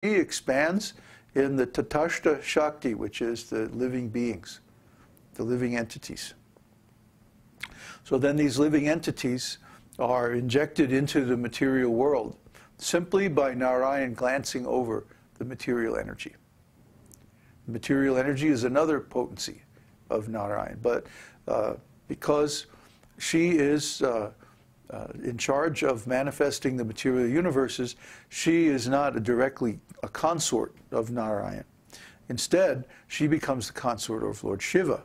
expands in the Tatashta Shakti, which is the living beings, the living entities. So then these living entities are injected into the material world simply by Narayan glancing over the material energy. Material energy is another potency of Narayan, but because she is in charge of manifesting the material universes, she is not directly a consort of Narayan. Instead, she becomes the consort of Lord Shiva,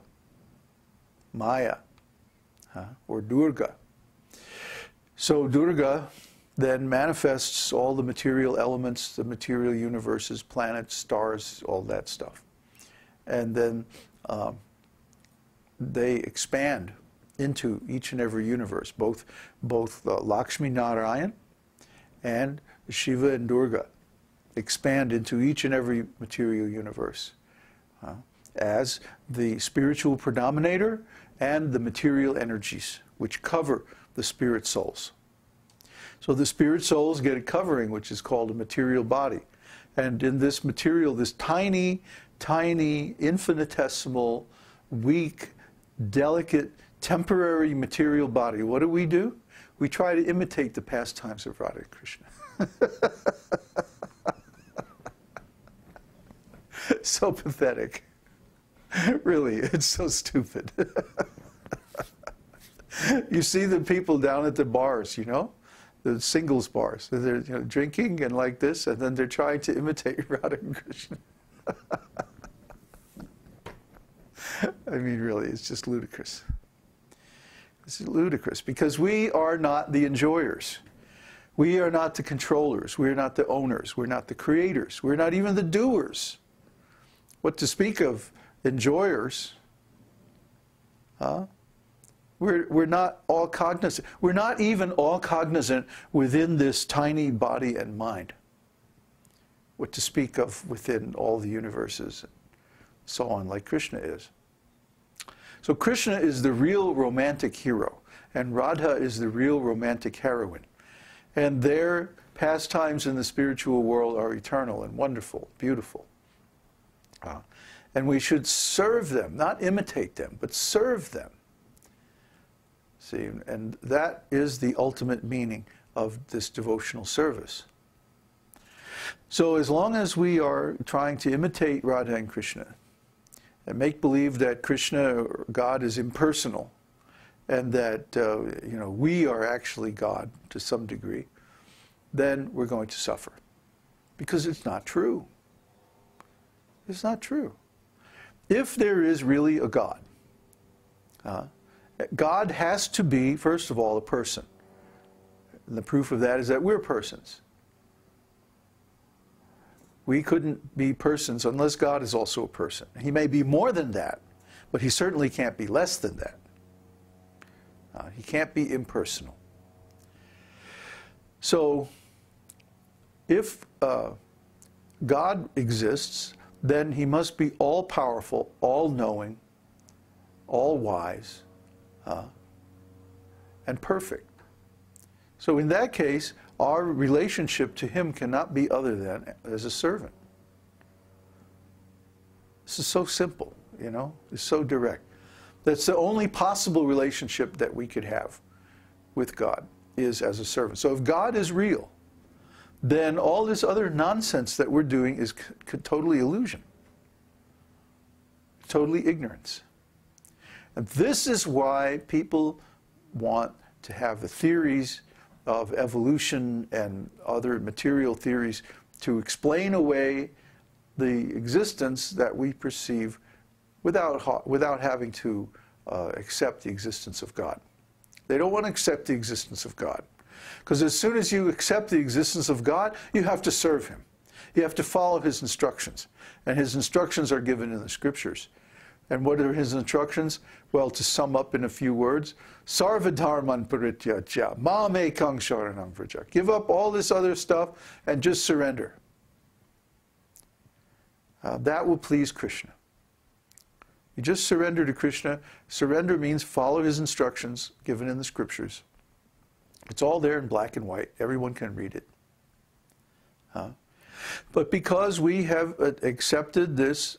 Maya, or Durga. So Durga then manifests all the material elements, the material universes, planets, stars, all that stuff. And then they expand into each and every universe, both Lakshmi Narayan and Shiva and Durga expand into each and every material universe as the spiritual predominator and the material energies which cover the spirit souls. So the spirit souls get a covering which is called a material body. And in this material, this tiny, tiny, infinitesimal, weak, delicate, temporary material body, what do? We try to imitate the pastimes of Radha and Krishna. So pathetic. Really, it's so stupid. You see the people down at the bars, you know, the singles bars. They're drinking and like this, and then they're trying to imitate Radha and Krishna. I mean, really, it's just ludicrous. This is ludicrous because we are not the enjoyers. We are not the controllers. We are not the owners. We're not the creators. We're not even the doers. What to speak of enjoyers? We're not all cognizant. We're not even all cognizant within this tiny body and mind. What to speak of within all the universes and so on, like Krishna is. So Krishna is the real romantic hero, and Radha is the real romantic heroine. And their pastimes in the spiritual world are eternal and wonderful, beautiful. And we should serve them, not imitate them, but serve them. See, and that is the ultimate meaning of this devotional service. So as long as we are trying to imitate Radha and Krishna, and make believe that Krishna, or God, is impersonal, and that we are actually God to some degree, then we're going to suffer. Because it's not true. It's not true. If there is really a God, God has to be, first of all, a person. And the proof of that is that we're persons. We couldn't be persons unless God is also a person. He may be more than that, but he certainly can't be less than that. He can't be impersonal. So, if God exists, then he must be all-powerful, all-knowing, all-wise, and perfect. So in that case, our relationship to him cannot be other than as a servant. This is so simple, you know, it's so direct. That's the only possible relationship that we could have with God, is as a servant. So if God is real, then all this other nonsense that we're doing is totally illusion, totally ignorance. And this is why people want to have the theories of evolution and other material theories to explain away the existence that we perceive without having to accept the existence of God. They don't want to accept the existence of God. Because as soon as you accept the existence of God, you have to serve him. You have to follow his instructions. And his instructions are given in the scriptures. And what are his instructions? Well, to sum up in a few words, Sarva dharman parityaja, mam ekang sharanam vraja. Give up all this other stuff and just surrender. That will please Krishna. You just surrender to Krishna. Surrender means follow his instructions given in the scriptures. It's all there in black and white. Everyone can read it. But because we have accepted this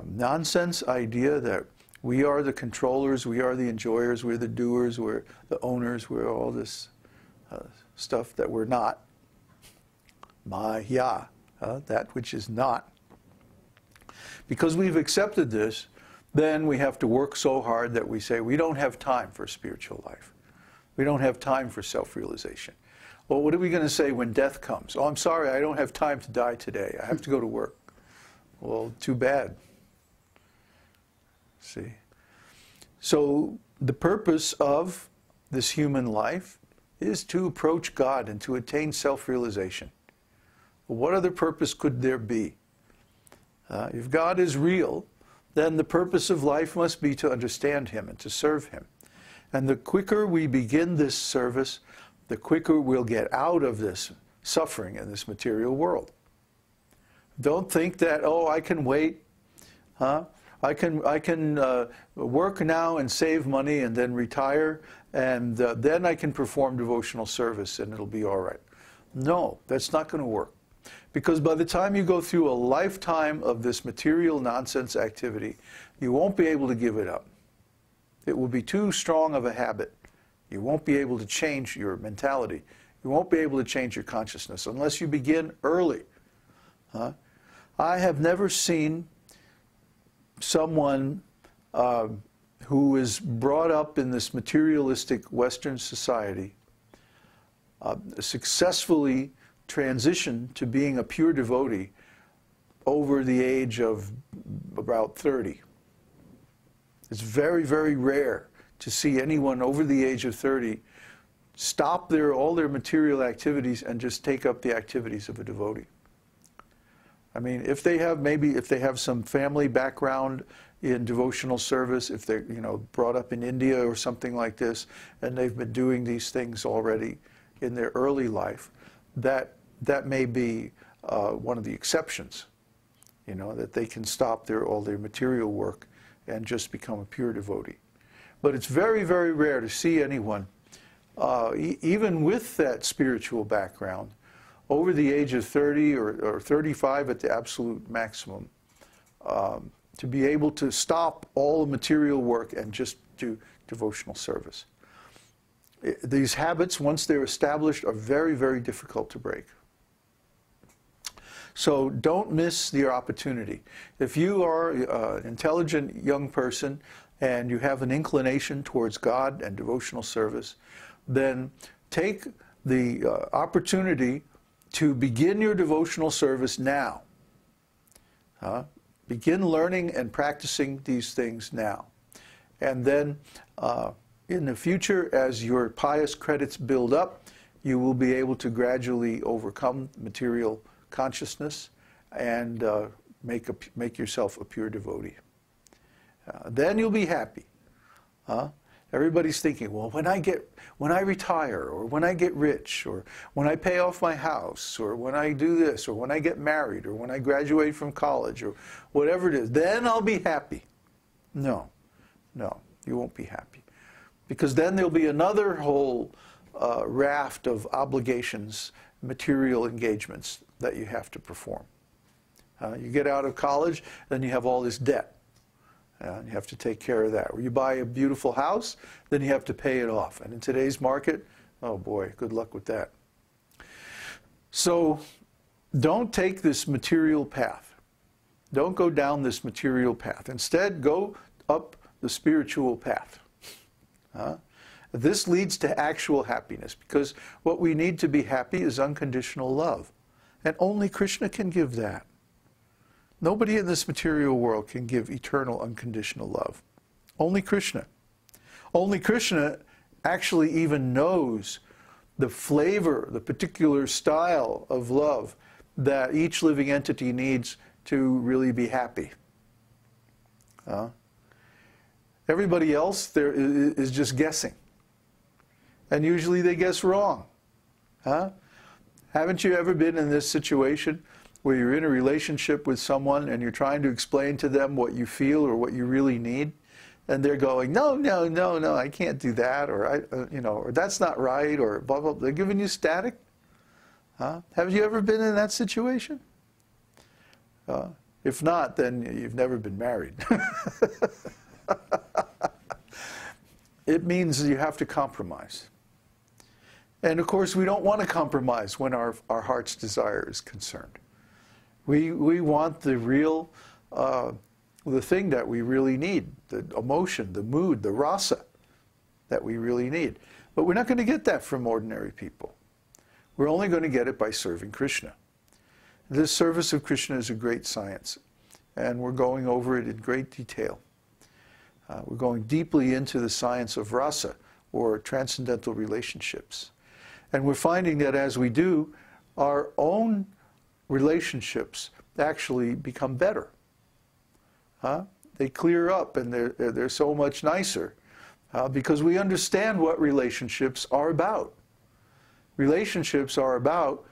nonsense idea that we are the controllers, we are the enjoyers, we're the doers, we're the owners, we're all this stuff that we're not. Maya, that which is not. Because we've accepted this, then we have to work so hard that we say we don't have time for spiritual life. We don't have time for self-realization. Well, what are we going to say when death comes? Oh, I'm sorry, I don't have time to die today. I have to go to work. Well, too bad. See? So the purpose of this human life is to approach God and to attain self-realization. What other purpose could there be? If God is real, then the purpose of life must be to understand Him and to serve Him. And the quicker we begin this service, the quicker we'll get out of this suffering in this material world. Don't think that, oh, I can wait. I can work now and save money and then retire, and then I can perform devotional service and it'll be all right. No, that's not going to work. Because by the time you go through a lifetime of this material nonsense activity, you won't be able to give it up. It will be too strong of a habit. You won't be able to change your mentality. You won't be able to change your consciousness unless you begin early. I have never seen someone who is brought up in this materialistic Western society successfully transition to being a pure devotee over the age of about 30. It's very, very rare to see anyone over the age of 30 stop all their material activities and just take up the activities of a devotee. I mean, if they have some family background in devotional service, if they're brought up in India or something like this, and they've been doing these things already in their early life, that may be one of the exceptions, that they can stop all their material work and just become a pure devotee. But it's very, very rare to see anyone, even with that spiritual background, over the age of 30 or 35 at the absolute maximum, to be able to stop all the material work and just do devotional service. These habits, once they're established, are very, very difficult to break. So don't miss your opportunity. If you are an intelligent young person and you have an inclination towards God and devotional service, then take the opportunity to begin your devotional service now. Begin learning and practicing these things now. And then in the future, as your pious credits build up, you will be able to gradually overcome material consciousness and make yourself a pure devotee. Then you'll be happy. Everybody's thinking, well, when I retire, or when I get rich, or when I pay off my house, or when I do this, or when I get married, or when I graduate from college, or whatever it is, then I'll be happy. No, you won't be happy. Because then there'll be another whole raft of obligations, material engagements that you have to perform. You get out of college, then you have all this debt. And you have to take care of that. Or you buy a beautiful house, then you have to pay it off. And in today's market, oh boy, good luck with that. So don't take this material path. Don't go down this material path. Instead, go up the spiritual path. This leads to actual happiness, because what we need to be happy is unconditional love. And only Krishna can give that. Nobody in this material world can give eternal unconditional love. Only Krishna. Only Krishna actually even knows the flavor, the particular style of love that each living entity needs to really be happy. Everybody else there is just guessing. And usually they guess wrong. Haven't you ever been in this situation where you're in a relationship with someone and you're trying to explain to them what you feel or what you really need, and they're going, no, I can't do that, or or that's not right, or blah blah. They're giving you static. Huh? Have you ever been in that situation? If not, then you've never been married. It means you have to compromise. And of course, we don't want to compromise when our heart's desire is concerned. We want the real, the thing that we really need, the emotion, the mood, the rasa that we really need. But we're not going to get that from ordinary people. We're only going to get it by serving Krishna. This service of Krishna is a great science, and we're going over it in great detail. We're going deeply into the science of rasa, or transcendental relationships. And we're finding that as we do, our own relationships actually become better. They clear up, and they're so much nicer because we understand what relationships are about. Relationships are about